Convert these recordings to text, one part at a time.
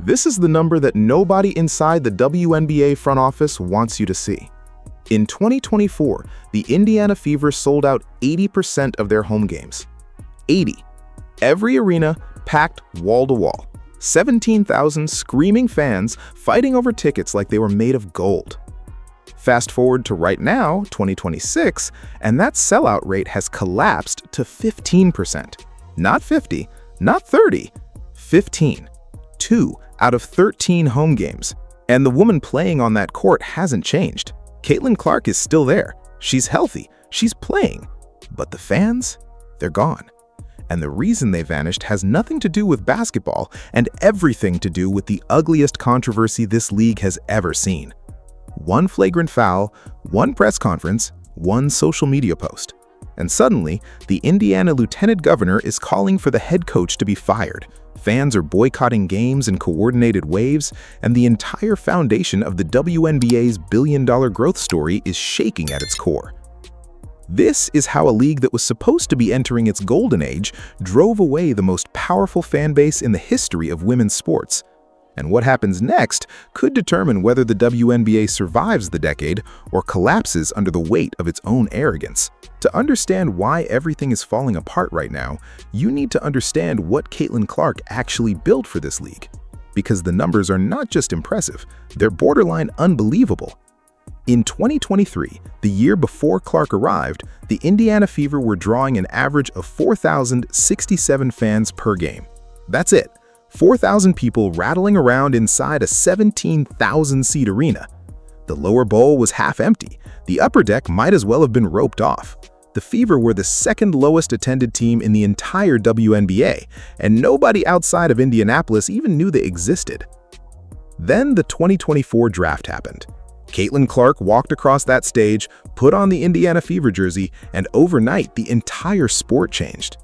This is the number that nobody inside the WNBA front office wants you to see. In 2024, the Indiana Fever sold out 80% of their home games. 80. Every arena packed wall to wall. 17,000 screaming fans fighting over tickets like they were made of gold. Fast forward to right now, 2026, and that sellout rate has collapsed to 15%. Not 50, not 30, 15. 2 out of 13 home games. And the woman playing on that court hasn't changed. Caitlin Clark is still there. She's healthy. She's playing. But the fans? They're gone. And the reason they vanished has nothing to do with basketball and everything to do with the ugliest controversy this league has ever seen. One flagrant foul, one press conference, one social media post. And suddenly, the Indiana lieutenant governor is calling for the head coach to be fired. Fans are boycotting games in coordinated waves, and the entire foundation of the WNBA's billion-dollar growth story is shaking at its core. This is how a league that was supposed to be entering its golden age drove away the most powerful fan base in the history of women's sports. And what happens next could determine whether the WNBA survives the decade or collapses under the weight of its own arrogance. To understand why everything is falling apart right now, you need to understand what Caitlin Clark actually built for this league. Because the numbers are not just impressive, they're borderline unbelievable. In 2023, the year before Clark arrived, the Indiana Fever were drawing an average of 4,067 fans per game. That's it. 4,000 people rattling around inside a 17,000-seat arena. The lower bowl was half empty. The upper deck might as well have been roped off. The Fever were the second lowest attended team in the entire WNBA, and nobody outside of Indianapolis even knew they existed. Then the 2024 draft happened. Caitlin Clark walked across that stage, put on the Indiana Fever jersey, and overnight the entire sport changed.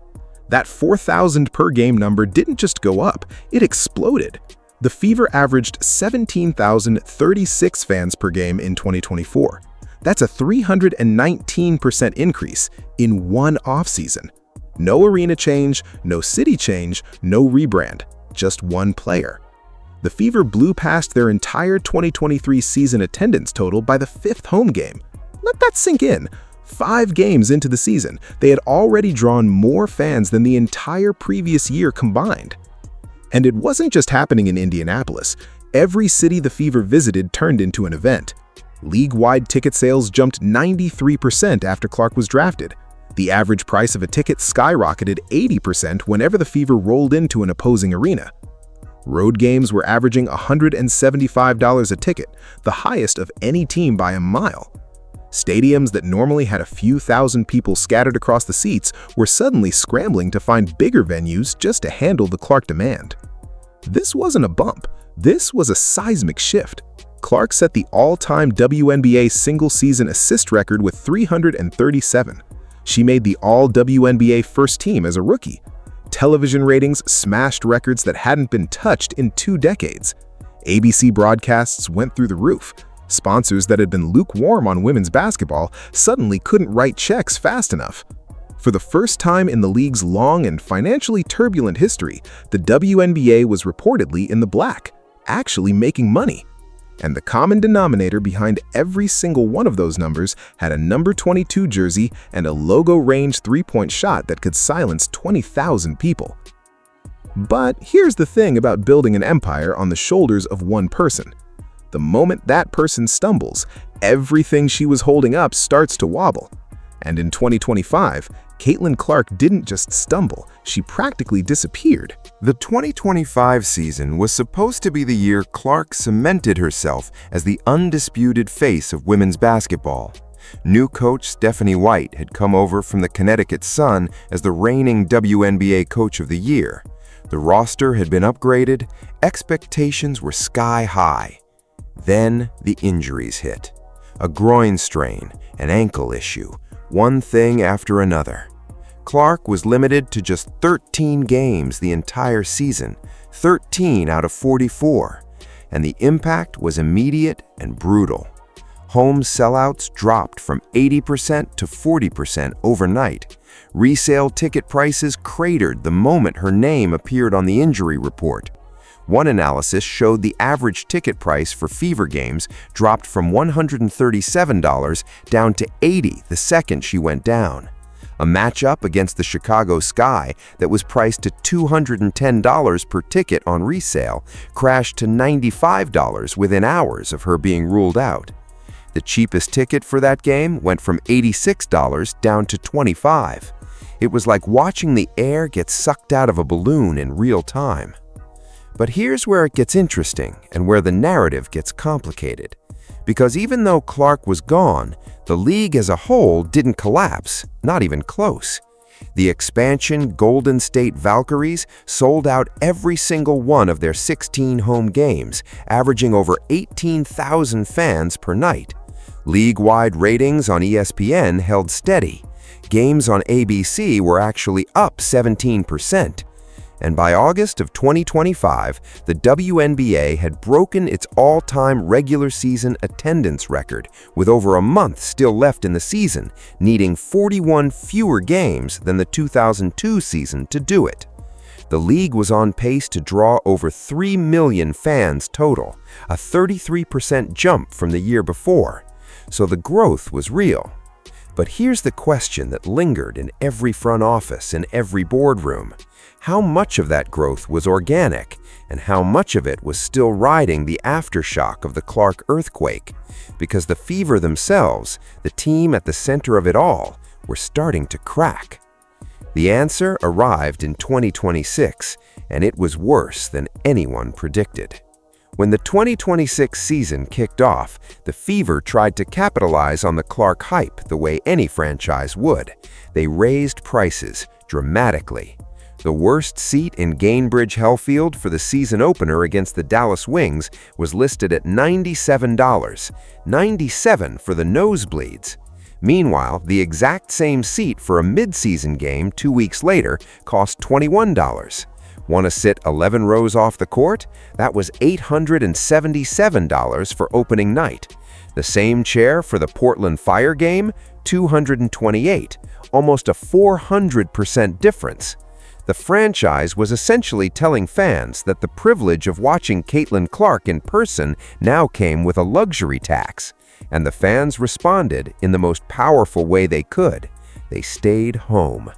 That 4,000 per game number didn't just go up, it exploded. The Fever averaged 17,036 fans per game in 2024. That's a 319% increase in one offseason. No arena change, no city change, no rebrand, just one player. The Fever blew past their entire 2023 season attendance total by the 5th home game. Let that sink in. 5 games into the season, they had already drawn more fans than the entire previous year combined. And it wasn't just happening in Indianapolis. Every city the Fever visited turned into an event. League-wide ticket sales jumped 93% after Clark was drafted. The average price of a ticket skyrocketed 80% whenever the Fever rolled into an opposing arena. Road games were averaging $175 a ticket, the highest of any team by a mile. Stadiums that normally had a few thousand people scattered across the seats were suddenly scrambling to find bigger venues just to handle the Clark demand. This wasn't a bump, this was a seismic shift. Clark set the all-time WNBA single-season assist record with 337. She made the all-WNBA first team as a rookie. Television ratings smashed records that hadn't been touched in 2 decades. ABC broadcasts went through the roof. Sponsors that had been lukewarm on women's basketball suddenly couldn't write checks fast enough. For the first time in the league's long and financially turbulent history, the WNBA was reportedly in the black, actually making money. And the common denominator behind every single one of those numbers had a number 22 jersey and a logo-range three-point shot that could silence 20,000 people. But here's the thing about building an empire on the shoulders of one person. The moment that person stumbles, everything she was holding up starts to wobble. And in 2025, Caitlin Clark didn't just stumble, she practically disappeared. The 2025 season was supposed to be the year Clark cemented herself as the undisputed face of women's basketball. New coach Stephanie White had come over from the Connecticut Sun as the reigning WNBA Coach of the Year. The roster had been upgraded, expectations were sky high. Then the injuries hit. A groin strain, an ankle issue, one thing after another. Clark was limited to just 13 games the entire season, 13 out of 44, and the impact was immediate and brutal. Home sellouts dropped from 80% to 40% overnight. Resale ticket prices cratered the moment her name appeared on the injury report. One analysis showed the average ticket price for Fever games dropped from $137 down to $80 the second she went down. A matchup against the Chicago Sky that was priced to $210 per ticket on resale crashed to $95 within hours of her being ruled out. The cheapest ticket for that game went from $86 down to $25. It was like watching the air get sucked out of a balloon in real time. But here's where it gets interesting and where the narrative gets complicated. Because even though Clark was gone, the league as a whole didn't collapse, not even close. The expansion Golden State Valkyries sold out every single one of their 16 home games, averaging over 18,000 fans per night. League-wide ratings on ESPN held steady. Games on ABC were actually up 17%. And by August of 2025, the WNBA had broken its all-time regular season attendance record, with over a month still left in the season, needing 41 fewer games than the 2002 season to do it. The league was on pace to draw over 3 million fans total, a 33% jump from the year before. So the growth was real. But here's the question that lingered in every front office and every boardroom. How much of that growth was organic, and how much of it was still riding the aftershock of the Clark earthquake? Because the Fever themselves, the team at the center of it all, were starting to crack. The answer arrived in 2026, and it was worse than anyone predicted. When the 2026 season kicked off, the Fever tried to capitalize on the Clark hype the way any franchise would. They raised prices dramatically. The worst seat in Gainbridge Hellfield for the season opener against the Dallas Wings was listed at $97, $97 for the nosebleeds. Meanwhile, the exact same seat for a mid-season game 2 weeks later cost $21. Want to sit 11 rows off the court? That was $877 for opening night. The same chair for the Portland Fire game? $228, almost a 400% difference. The franchise was essentially telling fans that the privilege of watching Caitlin Clark in person now came with a luxury tax. And the fans responded in the most powerful way they could. They stayed home.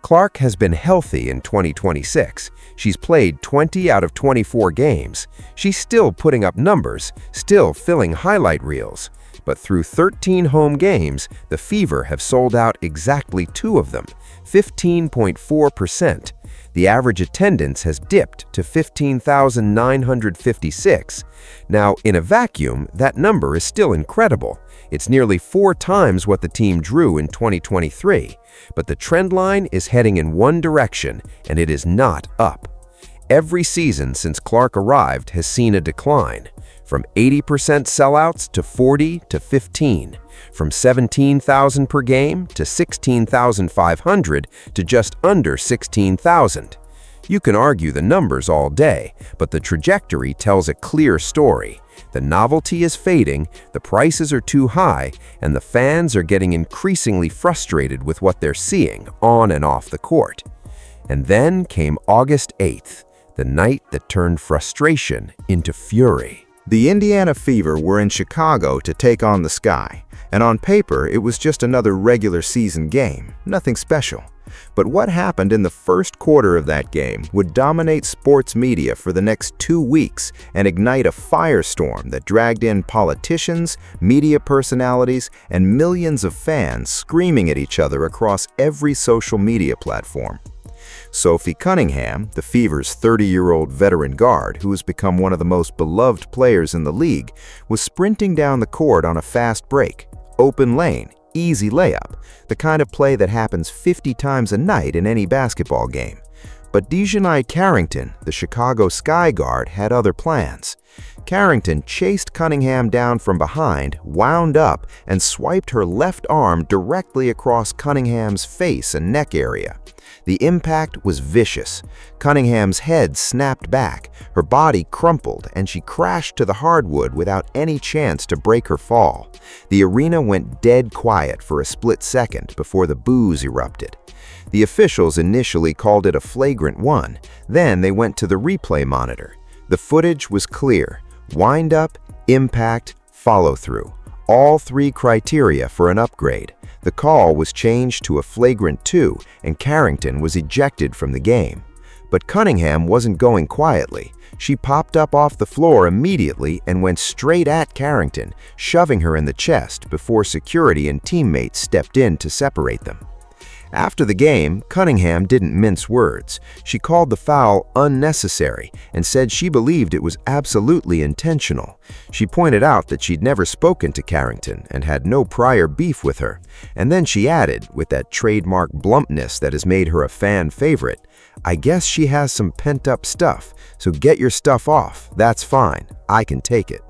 Clark has been healthy in 2026. She's played 20 out of 24 games. She's still putting up numbers, still filling highlight reels. But through 13 home games, the Fever have sold out exactly 2 of them, 15.4%. The average attendance has dipped to 15,956. Now, in a vacuum, that number is still incredible. It's nearly 4 times what the team drew in 2023. But the trend line is heading in one direction, and it is not up. Every season since Clark arrived has seen a decline, from 80% sellouts to 40 to 15, from 17,000 per game to 16,500 to just under 16,000. You can argue the numbers all day, but the trajectory tells a clear story. The novelty is fading, the prices are too high, and the fans are getting increasingly frustrated with what they're seeing on and off the court. And then came August 8th, the night that turned frustration into fury. The Indiana Fever were in Chicago to take on the Sky, and on paper it was just another regular season game, nothing special. But what happened in the first quarter of that game would dominate sports media for the next 2 weeks and ignite a firestorm that dragged in politicians, media personalities, and millions of fans screaming at each other across every social media platform. Sophie Cunningham, the Fever's 30-year-old veteran guard who has become one of the most beloved players in the league, was sprinting down the court on a fast break, open lane, easy layup, the kind of play that happens 50 times a night in any basketball game. But Dejanai Carrington, the Chicago Sky guard, had other plans. Carrington chased Cunningham down from behind, wound up, and swiped her left arm directly across Cunningham's face and neck area. The impact was vicious. Cunningham's head snapped back, her body crumpled, and she crashed to the hardwood without any chance to break her fall. The arena went dead quiet for a split second before the boos erupted. The officials initially called it a flagrant one. Then they went to the replay monitor. The footage was clear: wind-up, impact, follow-through. All three criteria for an upgrade. The call was changed to a flagrant 2, and Carrington was ejected from the game. But Cunningham wasn't going quietly. She popped up off the floor immediately and went straight at Carrington, shoving her in the chest before security and teammates stepped in to separate them. After the game, Cunningham didn't mince words. She called the foul unnecessary and said she believed it was absolutely intentional. She pointed out that she'd never spoken to Carrington and had no prior beef with her. And then she added, with that trademark bluntness that has made her a fan favorite, "I guess she has some pent-up stuff, so get your stuff off. That's fine. I can take it."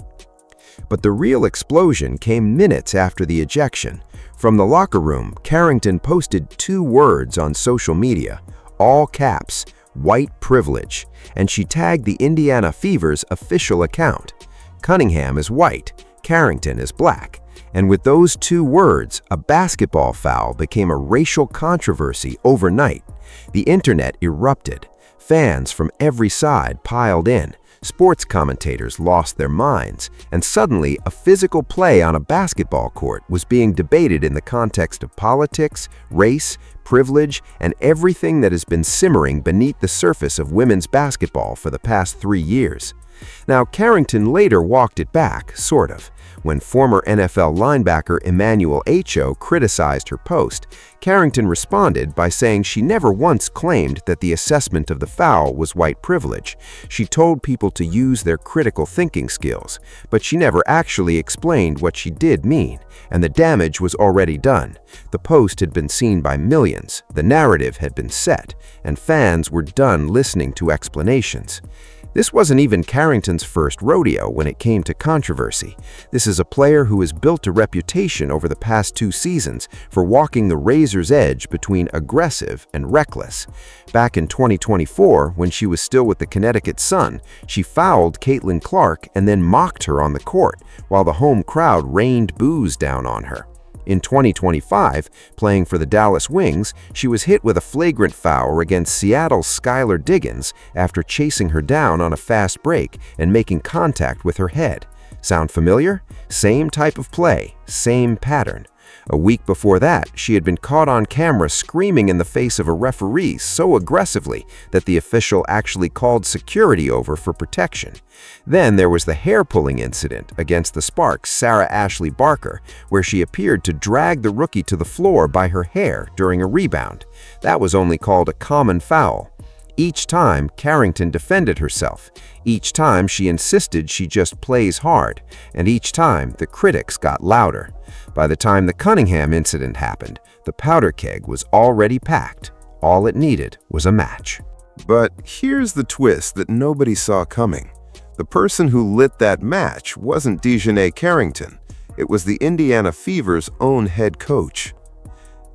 But the real explosion came minutes after the ejection. From the locker room, Carrington posted 2 words on social media, all caps, "white privilege," and she tagged the Indiana Fever's official account. Cunningham is white, Carrington is black. And with those 2 words, a basketball foul became a racial controversy overnight. The internet erupted. Fans from every side piled in. Sports commentators lost their minds, and suddenly a physical play on a basketball court was being debated in the context of politics, race, privilege, and everything that has been simmering beneath the surface of women's basketball for the past 3 years. Now, Carrington later walked it back, sort of. When former NFL linebacker Emmanuel Acho criticized her post, Carrington responded by saying she never once claimed that the assessment of the foul was white privilege. She told people to use their critical thinking skills, but she never actually explained what she did mean, and the damage was already done. The post had been seen by millions, the narrative had been set, and fans were done listening to explanations. This wasn't even Carrington's first rodeo when it came to controversy. This is a player who has built a reputation over the past 2 seasons for walking the razor's edge between aggressive and reckless. Back in 2024, when she was still with the Connecticut Sun, she fouled Caitlin Clark and then mocked her on the court, while the home crowd rained boos down on her. In 2025, playing for the Dallas Wings, she was hit with a flagrant foul against Seattle's Skylar Diggins after chasing her down on a fast break and making contact with her head. Sound familiar? Same type of play, same pattern. A week before that, she had been caught on camera screaming in the face of a referee so aggressively that the official actually called security over for protection. Then there was the hair-pulling incident against the Sparks' Sarah Ashley Barker, where she appeared to drag the rookie to the floor by her hair during a rebound. That was only called a common foul. Each time, Carrington defended herself. Each time, she insisted she just plays hard. And each time, the critics got louder. By the time the Cunningham incident happened, the powder keg was already packed. All it needed was a match. But here's the twist that nobody saw coming. The person who lit that match wasn't Dejanay Carrington. It was the Indiana Fever's own head coach.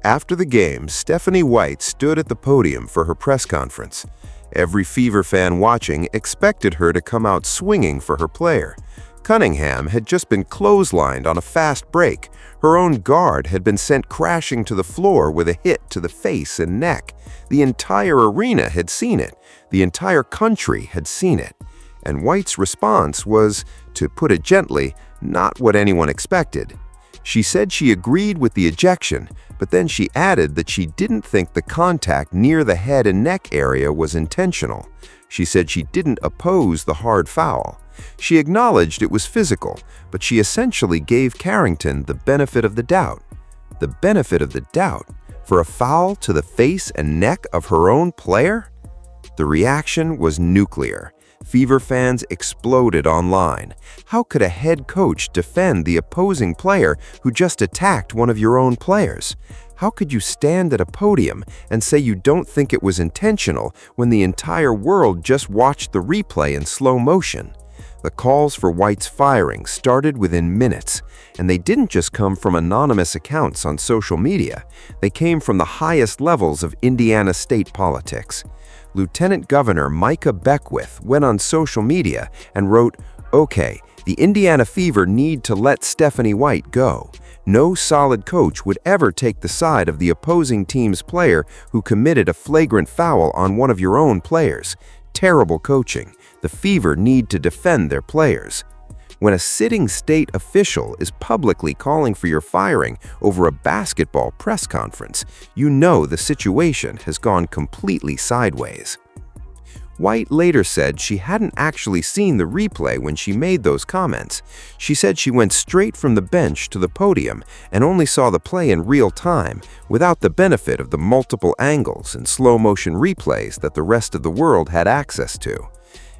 After the game, Stephanie White stood at the podium for her press conference. Every Fever fan watching expected her to come out swinging for her player. Cunningham had just been clotheslined on a fast break. Her own guard had been sent crashing to the floor with a hit to the face and neck. The entire arena had seen it. The entire country had seen it. And White's response was, to put it gently, not what anyone expected. She said she agreed with the ejection, but then she added that she didn't think the contact near the head and neck area was intentional. She said she didn't oppose the hard foul. She acknowledged it was physical, but she essentially gave Carrington the benefit of the doubt. The benefit of the doubt for a foul to the face and neck of her own player? The reaction was nuclear. Fever fans exploded online. How could a head coach defend the opposing player who just attacked one of your own players? How could you stand at a podium and say you don't think it was intentional when the entire world just watched the replay in slow motion? The calls for White's firing started within minutes, and they didn't just come from anonymous accounts on social media. They came from the highest levels of Indiana state politics. Lieutenant Governor Micah Beckwith went on social media and wrote, "Okay, the Indiana Fever need to let Stephanie White go. No solid coach would ever take the side of the opposing team's player who committed a flagrant foul on one of your own players. Terrible coaching. the Fever need to defend their players. When a sitting state official is publicly calling for your firing over a basketball press conference, you know the situation has gone completely sideways. White later said she hadn't actually seen the replay when she made those comments. She said she went straight from the bench to the podium and only saw the play in real time, without the benefit of the multiple angles and slow-motion replays that the rest of the world had access to.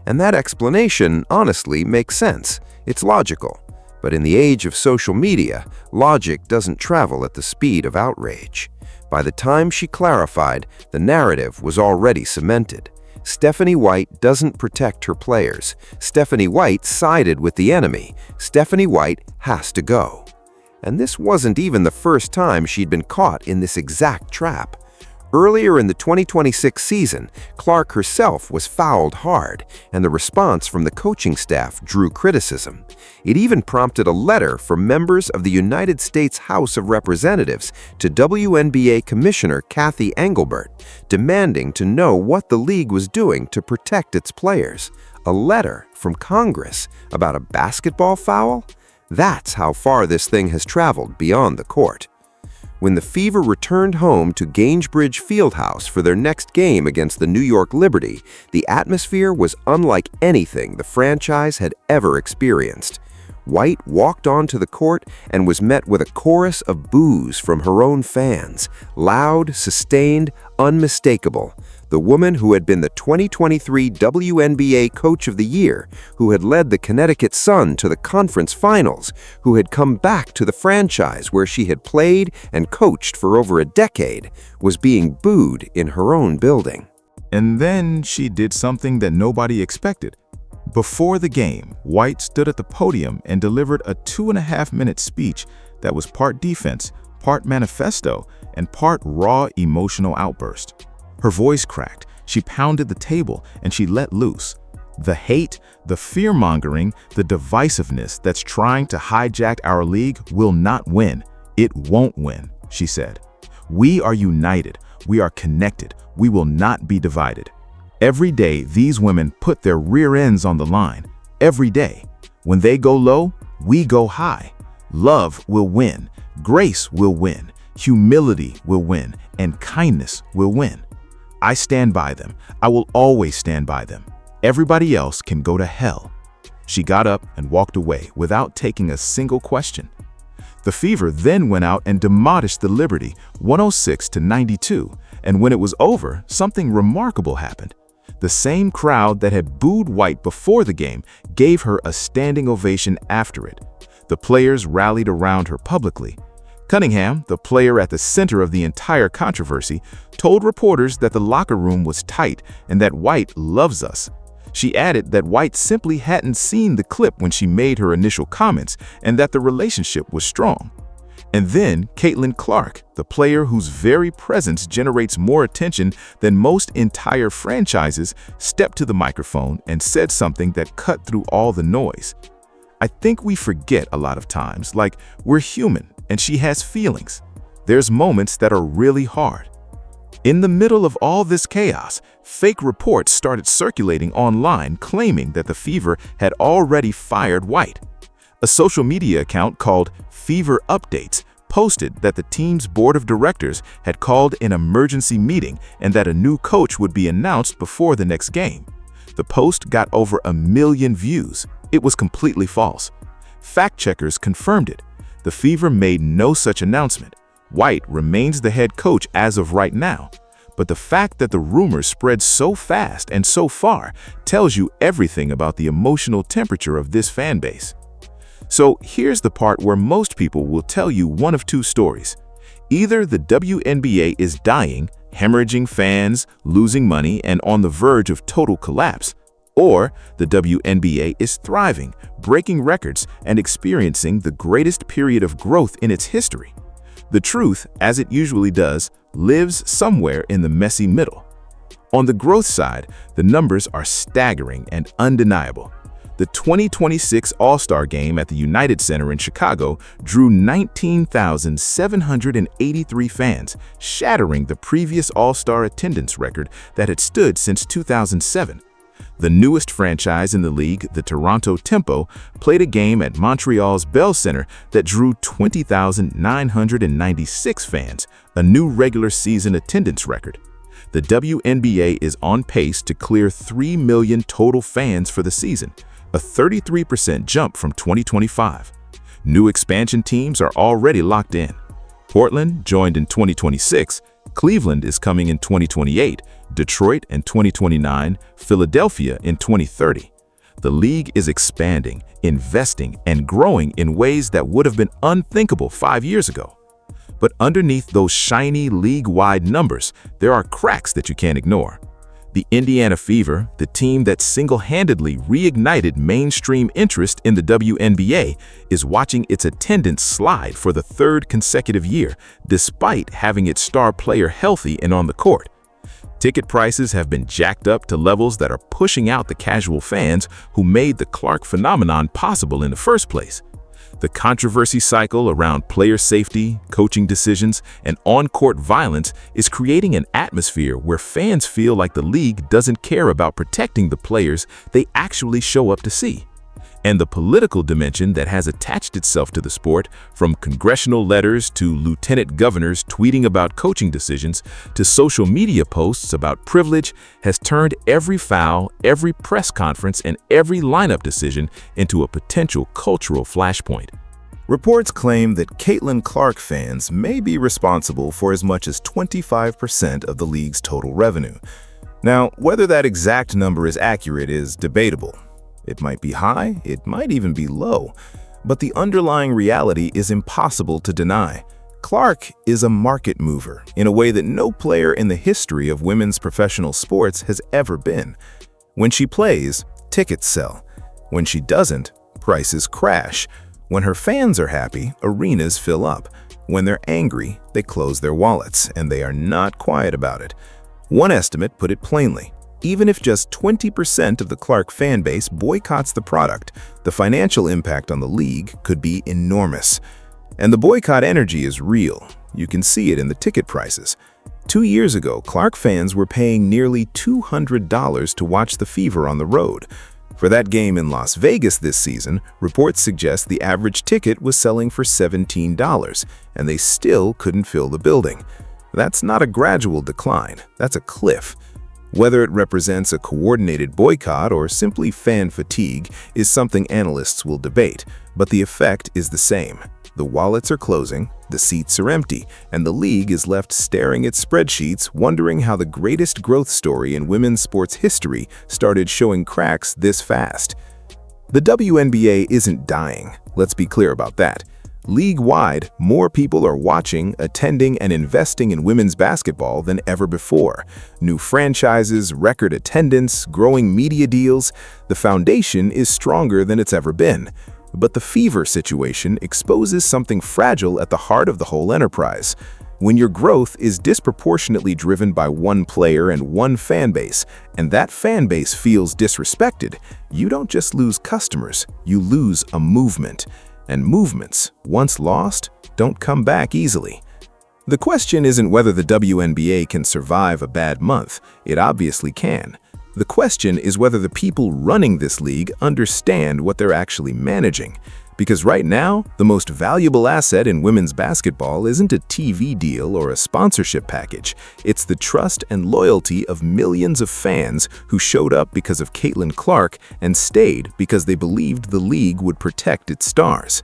And that explanation, honestly, makes sense. It's logical. But in the age of social media, logic doesn't travel at the speed of outrage. By the time she clarified, the narrative was already cemented. Stephanie White doesn't protect her players. Stephanie White sided with the enemy. Stephanie White has to go. And this wasn't even the first time she'd been caught in this exact trap. Earlier in the 2026 season, Clark herself was fouled hard, and the response from the coaching staff drew criticism. It even prompted a letter from members of the United States House of Representatives to WNBA Commissioner Kathy Engelbert, demanding to know what the league was doing to protect its players. A letter from Congress about a basketball foul? That's how far this thing has traveled beyond the court. When the Fever returned home to Gainsbridge Fieldhouse for their next game against the New York Liberty, the atmosphere was unlike anything the franchise had ever experienced. White walked onto the court and was met with a chorus of boos from her own fans, loud, sustained, unmistakable. The woman who had been the 2023 WNBA Coach of the Year, who had led the Connecticut Sun to the conference finals, who had come back to the franchise where she had played and coached for over a decade, was being booed in her own building. And then she did something that nobody expected. Before the game, White stood at the podium and delivered a 2.5-minute speech that was part defense, part manifesto, and part raw emotional outburst. Her voice cracked, she pounded the table, and she let loose. The hate, the fear-mongering, the divisiveness that's trying to hijack our league will not win. It won't win, she said. We are united. We are connected. We will not be divided. Every day, these women put their rear ends on the line. Every day. When they go low, we go high. Love will win. Grace will win. Humility will win. And kindness will win. I stand by them. I will always stand by them. Everybody else can go to hell. She got up and walked away without taking a single question. The Fever then went out and demolished the Liberty 106-92, and when it was over, something remarkable happened. The same crowd that had booed White before the game gave her a standing ovation after it. The players rallied around her publicly. Cunningham, the player at the center of the entire controversy, told reporters that the locker room was tight and that White loves us. She added that White simply hadn't seen the clip when she made her initial comments and that the relationship was strong. And then Caitlin Clark, the player whose very presence generates more attention than most entire franchises, stepped to the microphone and said something that cut through all the noise. I think we forget a lot of times, like we're human and she has feelings. There's moments that are really hard. In the middle of all this chaos, fake reports started circulating online claiming that the Fever had already fired White. A social media account called Fever Updates posted that the team's board of directors had called an emergency meeting and that a new coach would be announced before the next game. The post got over 1 million views. It was completely false. Fact checkers confirmed it. The Fever made no such announcement. White remains the head coach as of right now. But the fact that the rumors spread so fast and so far tells you everything about the emotional temperature of this fan base. So here's the part where most people will tell you one of two stories. Either the WNBA is dying, hemorrhaging fans, losing money, and on the verge of total collapse, or the WNBA is thriving, breaking records, and experiencing the greatest period of growth in its history. The truth, as it usually does, lives somewhere in the messy middle. On the growth side, the numbers are staggering and undeniable. The 2026 All-Star Game at the United Center in Chicago drew 19,783 fans, shattering the previous All-Star attendance record that had stood since 2007. The newest franchise in the league, the Toronto Tempo, played a game at Montreal's Bell Center that drew 20,996 fans, a new regular season attendance record. The WNBA is on pace to clear 3 million total fans for the season, a 33% jump from 2025. New expansion teams are already locked in. Portland joined in 2026, Cleveland is coming in 2028, Detroit in 2029, Philadelphia in 2030. The league is expanding, investing, and growing in ways that would have been unthinkable 5 years ago. But underneath those shiny league-wide numbers, there are cracks that you can't ignore. The Indiana Fever, the team that single-handedly reignited mainstream interest in the WNBA, is watching its attendance slide for the third consecutive year, despite having its star player healthy and on the court. Ticket prices have been jacked up to levels that are pushing out the casual fans who made the Clark phenomenon possible in the first place. The controversy cycle around player safety, coaching decisions, and on-court violence is creating an atmosphere where fans feel like the league doesn't care about protecting the players they actually show up to see. And the political dimension that has attached itself to the sport, from congressional letters to lieutenant governors tweeting about coaching decisions to social media posts about privilege, has turned every foul, every press conference, and every lineup decision into a potential cultural flashpoint. Reports claim that Caitlin Clark fans may be responsible for as much as 25% of the league's total revenue. Now, whether that exact number is accurate is debatable. It might be high, it might even be low, but the underlying reality is impossible to deny. Clark is a market mover in a way that no player in the history of women's professional sports has ever been. When she plays, tickets sell. When she doesn't, prices crash. When her fans are happy, arenas fill up. When they're angry, they close their wallets, and they are not quiet about it. One estimate put it plainly. Even if just 20% of the Clark fan base boycotts the product, the financial impact on the league could be enormous. And the boycott energy is real. You can see it in the ticket prices. 2 years ago, Clark fans were paying nearly $200 to watch the Fever on the road. For that game in Las Vegas this season, reports suggest the average ticket was selling for $17, and they still couldn't fill the building. That's not a gradual decline, that's a cliff. Whether it represents a coordinated boycott or simply fan fatigue is something analysts will debate, but the effect is the same. The wallets are closing, the seats are empty, and the league is left staring at spreadsheets, wondering how the greatest growth story in women's sports history started showing cracks this fast. The WNBA isn't dying, let's be clear about that. League-wide, more people are watching, attending, and investing in women's basketball than ever before. New franchises, record attendance, growing media deals. The foundation is stronger than it's ever been. But the Fever situation exposes something fragile at the heart of the whole enterprise. When your growth is disproportionately driven by one player and one fan base, and that fan base feels disrespected, you don't just lose customers, you lose a movement. And movements, once lost, don't come back easily. The question isn't whether the WNBA can survive a bad month. It obviously can. The question is whether the people running this league understand what they're actually managing. Because right now, the most valuable asset in women's basketball isn't a TV deal or a sponsorship package. It's the trust and loyalty of millions of fans who showed up because of Caitlin Clark and stayed because they believed the league would protect its stars.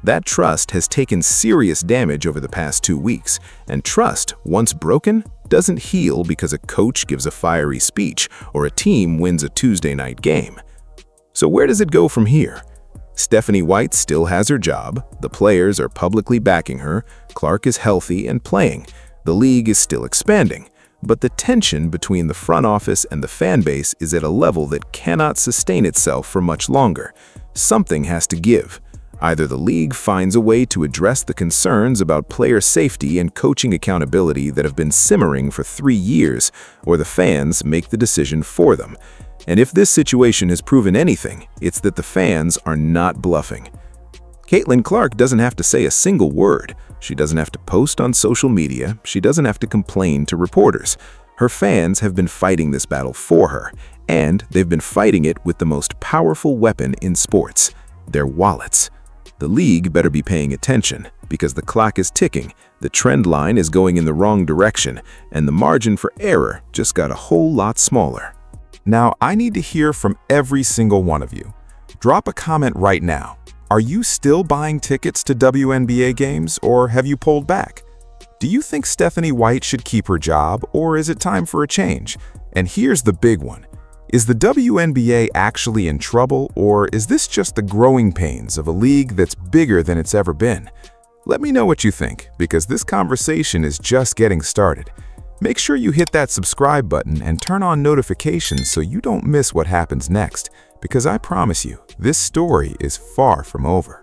That trust has taken serious damage over the past 2 weeks, and trust, once broken, doesn't heal because a coach gives a fiery speech or a team wins a Tuesday night game. So where does it go from here? Stephanie White still has her job, the players are publicly backing her, Clark is healthy and playing, the league is still expanding, but the tension between the front office and the fan base is at a level that cannot sustain itself for much longer. Something has to give. Either the league finds a way to address the concerns about player safety and coaching accountability that have been simmering for 3 years, or the fans make the decision for them. And if this situation has proven anything, it's that the fans are not bluffing. Caitlin Clark doesn't have to say a single word. She doesn't have to post on social media. She doesn't have to complain to reporters. Her fans have been fighting this battle for her, And they've been fighting it with the most powerful weapon in sports, their wallets. The league better be paying attention, because the clock is ticking, the trend line is going in the wrong direction, and the margin for error just got a whole lot smaller. Now, I need to hear from every single one of you. Drop a comment right now. Are you still buying tickets to WNBA games, or have you pulled back? Do you think Stephanie White should keep her job, or is it time for a change? And here's the big one. Is the WNBA actually in trouble, or is this just the growing pains of a league that's bigger than it's ever been? Let me know what you think, because this conversation is just getting started. Make sure you hit that subscribe button and turn on notifications so you don't miss what happens next, because I promise you, this story is far from over.